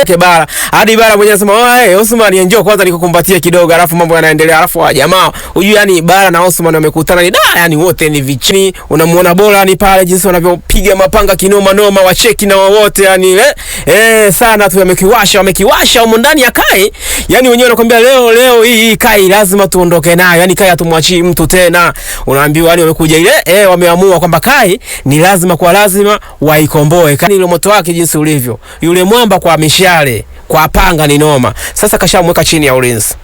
Kebara. Hadi Bara mwenyewe anasema, "Oe, Osman njoo kwanza nikukumbatie kidogo." Alafu mambo yanaendelea. Alafu wa jamaa, unajua yani Bara na Osman wamekutana ni yani wote ni vichini. Unamuona bora ni pale jinsi wanavyopiga mapanga kinoma noma, wacheki na wote yani sana tu wamekiwasha huko ndani ya Kai. Yani wenyewe wanakuambia leo hii Kai lazima tuondoke nayo. Yani Kai hatumwachii mtu tena. Unaambiwa yani wamekuja ile wameamua kwamba Kai ni lazima waikomboe. Kani ile moto wake jinsi ulivyo. Yule mwamba kwa mishale, kwa panga ni noma. Sasa kashamweka chini ya ulinzi.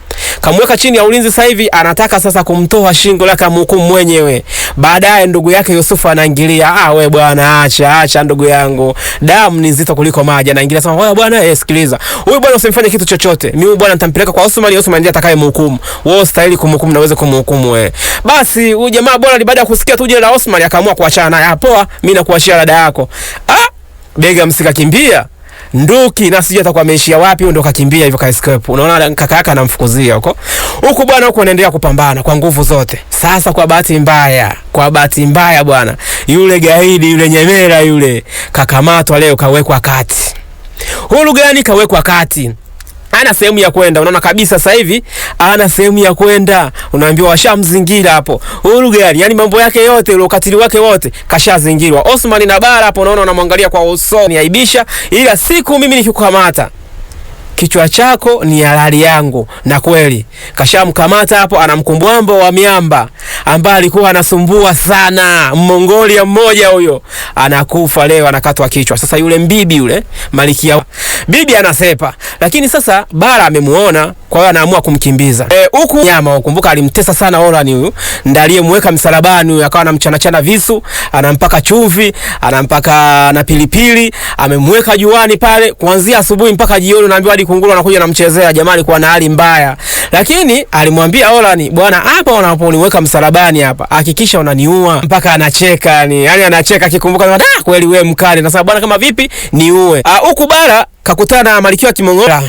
Kamweka chini ya ulinzi sasa hivi anataka sasa kumtoa shingo lake amhukumu mwenyewe. Baadaye ndugu yake Yusufu anaingilia, we bwana acha ndugu yangu. Damu ni nzito kuliko maji. Anaingilia sema, "Wewe bwana sikiliza. Huyu bwana usimfanye kitu chochote. Mimi bwana nitampeleka kwa Osman ndiye atakayemhukumu. Wewe ustahili kumhukumu na uweze kumhukumu wewe." Basi huyu jamaa bwana baada ya kusikia tu jina la Osman akaamua kuachana naye. Poa, mimi nakuachia dada yako. Bega msikakimbia. Nduki na sijui atakuwa ameishia wapi, ndo kakimbia hivyo ka escape. Unaona kaka yake anamfukuzia huko bwana, huko anaendelea kupambana kwa nguvu zote. Sasa kwa bahati mbaya bwana, yule gaidi yule Nyemera yule kakamatwa leo, kawekwa kati. Hulu gani kawekwa kati? Ana sehemu ya kwenda. Unaona kabisa sasa hivi ana sehemu ya kwenda. Unaambiwa washamzingira hapo. Hulu gani? Yani mambo yake yote, ule ukatili wake wote kashazingirwa. Osman na Bara hapo unaona wanamwangalia kwa usoni aibisha, ila siku mimi nikikukamata kichwa chako ni halali yangu. Na kweli kashamkamata hapo, anamkumbwambo wa miamba ambaye alikuwa anasumbua sana. Mongolia mmoja huyo anakufa leo, anakatwa kichwa. Sasa yule mbibi yule Malikia bibi anasepa, lakini sasa Bara amemuona, kwa hiyo anaamua kumkimbiza. Huku nyama ukumbuka alimtesa sana Orani huyu, ndiye aliyemweka msalabani huyu, akawa anamchana visu, anampaka chumvi, anampaka na pilipili, amemweka juani pale kuanzia asubuhi mpaka jioni. Unaambiwa hadi kunguru anakuja anamchezea. Jamaa alikuwa na hali mbaya, lakini alimwambia Orani, "Bwana, hapa unaponiweka msalabani hapa hakikisha unaniua." Mpaka anacheka yani anacheka akikumbuka, kweli wewe mkali. Na sababu bwana kama vipi niue. Huku Bara kakutana na Malikia Timongora.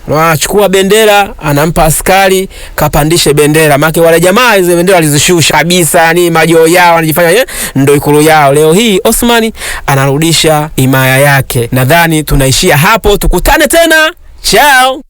Anachukua bendera, anampa askari, kapandishe bendera. Maana wale jamaa hizo bendera alizishusha kabisa, yani majoo yao wanajifanya ndio ikulu yao. Leo hii Osman anarudisha himaya yake. Nadhani tunaishia hapo, tukutane tena. Ciao.